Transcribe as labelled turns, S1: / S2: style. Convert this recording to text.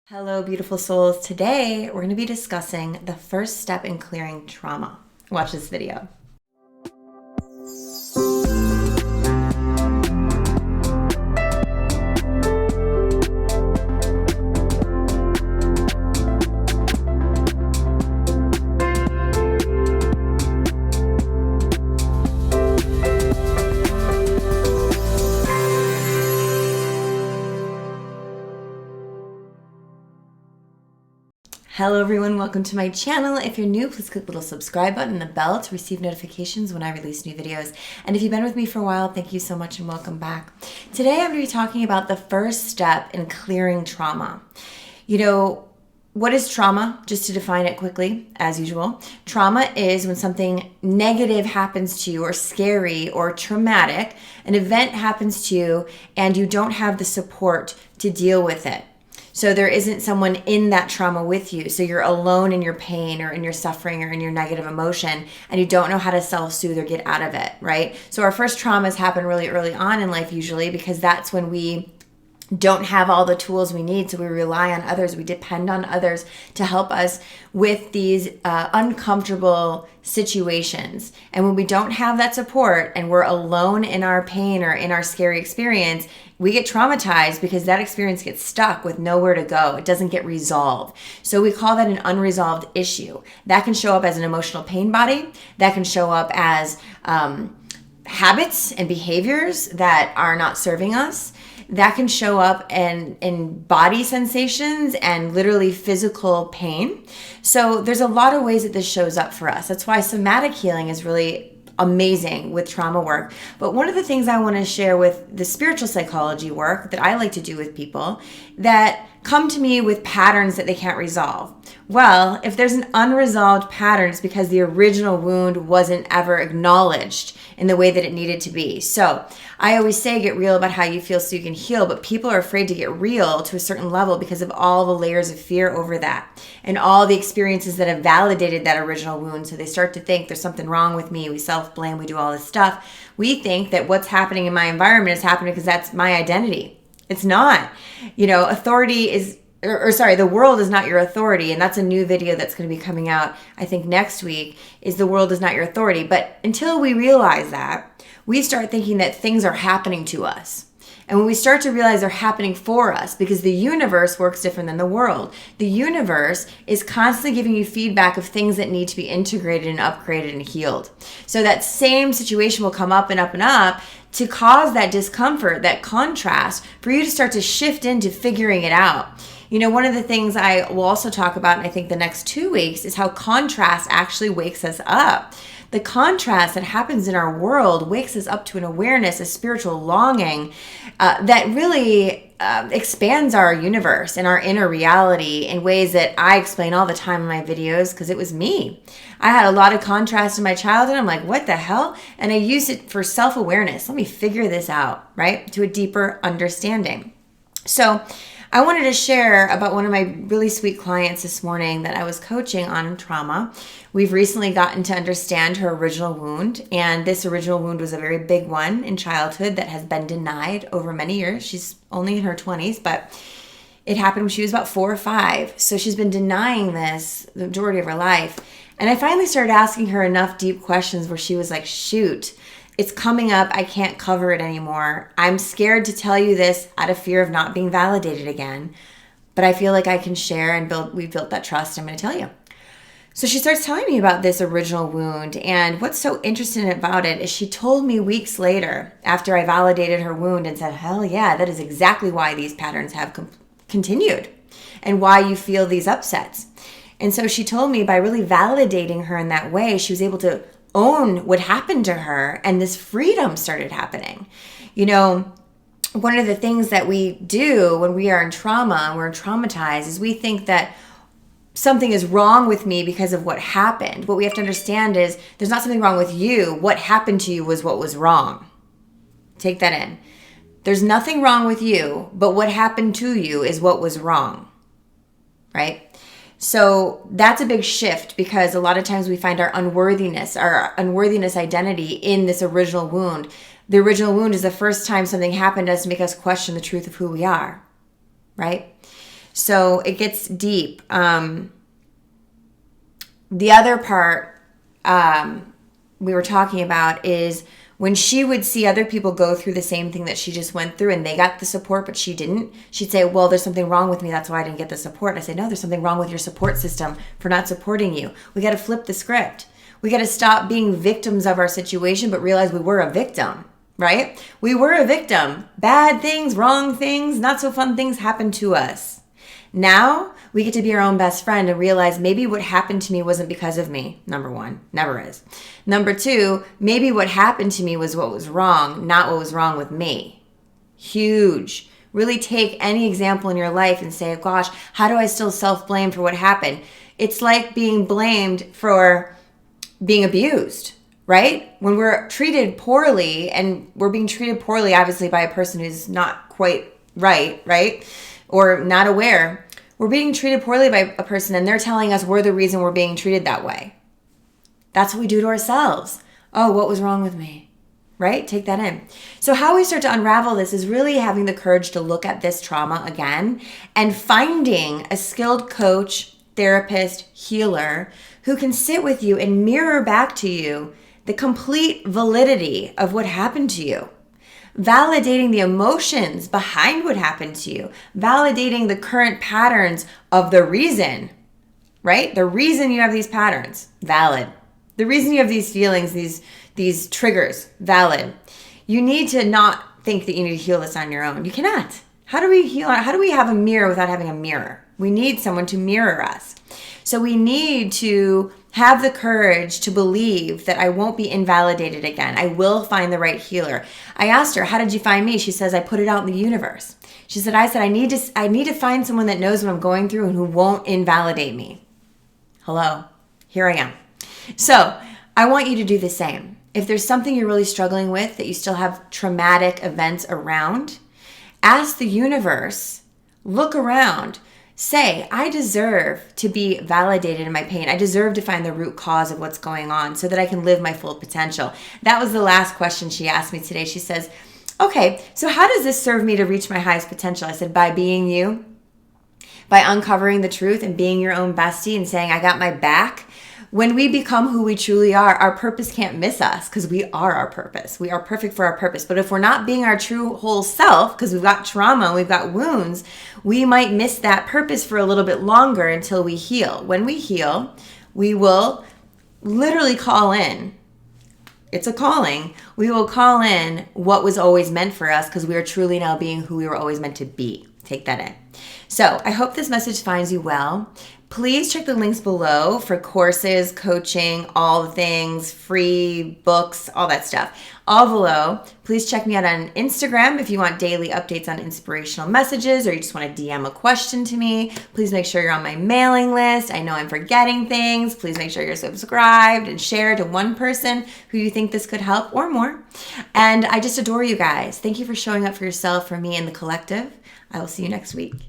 S1: Hello, beautiful souls. Today, we're going to be discussing the first step in clearing trauma. Watch this video. Hello everyone, welcome to my channel. If you're new, please click the little subscribe button and the bell to receive notifications when I release new videos. And if you've been with me for a while, thank you so much and welcome back. Today I'm going to be talking about the first step in clearing trauma. You know, what is trauma? Just to define it quickly, as usual. Trauma is when something negative happens to you or scary or traumatic, an event happens to you and you don't have the support to deal with it. So there isn't someone in that trauma with you. So you're alone in your pain or in your suffering or in your negative emotion and you don't know how to self-soothe or get out of it, right? So our first traumas happen really early on in life usually because that's when we don't have all the tools we need. So we rely on others. We depend on others to help us with these uncomfortable situations. And when we don't have that support and we're alone in our pain or in our scary experience, we get traumatized because that experience gets stuck with nowhere to go. It doesn't get resolved. So we call that an unresolved issue. That can show up as an emotional pain body. That can show up as habits and behaviors that are not serving us. That can show up in body sensations and literally physical pain. So there's a lot of ways that this shows up for us. That's why somatic healing is really amazing with trauma work. But one of the things I want to share with the spiritual psychology work that I like to do with people that come to me with patterns that they can't resolve. Well, if there's an unresolved pattern, it's because the original wound wasn't ever acknowledged in the way that it needed to be. So I always say get real about how you feel so you can heal, but people are afraid to get real to a certain level because of all the layers of fear over that and all the experiences that have validated that original wound. So they start to think there's something wrong with me. We self-blame, we do all this stuff. We think that what's happening in my environment is happening because that's my identity. It's not. You know, authority is, the world is not your authority. And that's a new video that's going to be coming out, I think next week, is the world is not your authority. But until we realize that, we start thinking that things are happening to us. And when we start to realize they're happening for us, because the universe works different than the world. The universe is constantly giving you feedback of things that need to be integrated and upgraded and healed. So that same situation will come up and up and up to cause that discomfort, that contrast, for you to start to shift into figuring it out. You know, one of the things I will also talk about in I think the next 2 weeks is how contrast actually wakes us up. The contrast that happens in our world wakes us up to an awareness, a spiritual longing that really expands our universe and our inner reality in ways that I explain all the time in my videos because it was me. I had a lot of contrast in my childhood. I'm like, what the hell? And I used it for self-awareness. Let me figure this out, right? To a deeper understanding. So I wanted to share about one of my really sweet clients this morning that I was coaching on trauma. We've recently gotten to understand her original wound, and this original wound was a very big one in childhood that has been denied over many years. She's only in her 20s, but it happened when she was about 4 or 5. So she's been denying this the majority of her life. And I finally started asking her enough deep questions where she was like, shoot, it's coming up. I can't cover it anymore. I'm scared to tell you this out of fear of not being validated again. But I feel like I can share and we've built that trust. I'm going to tell you. So she starts telling me about this original wound. And what's so interesting about it is she told me weeks later, after I validated her wound and said, hell yeah, that is exactly why these patterns have continued and why you feel these upsets. And so she told me by really validating her in that way, she was able to own what happened to her, and this freedom started happening. You know, one of the things that we do when we are in trauma and we're traumatized is we think that something is wrong with me because of what happened. What we have to understand is there's not something wrong with you. What happened to you was what was wrong. Take that in. There's nothing wrong with you, but what happened to you is what was wrong, right? So that's a big shift because a lot of times we find our unworthiness identity in this original wound. The original wound is the first time something happened to us to make us question the truth of who we are, right? So it gets deep. The other part we were talking about is when she would see other people go through the same thing that she just went through and they got the support, but she didn't, she'd say, well, there's something wrong with me. That's why I didn't get the support. And I say, no, there's something wrong with your support system for not supporting you. We got to flip the script. We got to stop being victims of our situation, but realize we were a victim, right? We were a victim. Bad things, wrong things, not so fun things happened to us. Now we get to be our own best friend and realize maybe what happened to me wasn't because of me. Number one, never is. Number two, maybe what happened to me was what was wrong, not what was wrong with me. Huge. Really take any example in your life and say, gosh, how do I still self-blame for what happened? It's like being blamed for being abused, right? When we're treated poorly, and we're being treated poorly, obviously, by a person who's not quite right? Or not aware. We're being treated poorly by a person and they're telling us we're the reason we're being treated that way. That's what we do to ourselves. Oh, what was wrong with me? Right? Take that in. So how we start to unravel this is really having the courage to look at this trauma again and finding a skilled coach, therapist, healer who can sit with you and mirror back to you the complete validity of what happened to you. Validating the emotions behind what happened to you, validating the current patterns of the reason, right? The reason you have these patterns, valid. The reason you have these feelings, these triggers, valid. You need to not think that you need to heal this on your own. You cannot. How do we heal? How do we have a mirror without having a mirror? We need someone to mirror us. So we need to have the courage to believe that I won't be invalidated again. I will find the right healer. I asked her, how did you find me? She says, I put it out in the universe. She said, I need to find someone that knows what I'm going through and who won't invalidate me. Hello, here I am. So I want you to do the same. If there's something you're really struggling with that you still have traumatic events around, ask the universe, look around. Say, I deserve to be validated in my pain. I deserve to find the root cause of what's going on so that I can live my full potential. That was the last question she asked me today. She says, okay, so how does this serve me to reach my highest potential? I said, by being you, by uncovering the truth and being your own bestie and saying, I got my back. When we become who we truly are, our purpose can't miss us because we are our purpose. We are perfect for our purpose. But if we're not being our true whole self, because we've got trauma and we've got wounds, we might miss that purpose for a little bit longer until we heal. When we heal, we will literally call in. It's a calling. We will call in what was always meant for us because we are truly now being who we were always meant to be. Take that in. So I hope this message finds you well. Please check the links below for courses, coaching, all the things, free books, all that stuff. All below. Please check me out on Instagram if you want daily updates on inspirational messages or you just want to DM a question to me. Please make sure you're on my mailing list. I know I'm forgetting things. Please make sure you're subscribed and share to one person who you think this could help or more. And I just adore you guys. Thank you for showing up for yourself, for me, and the collective. I will see you next week.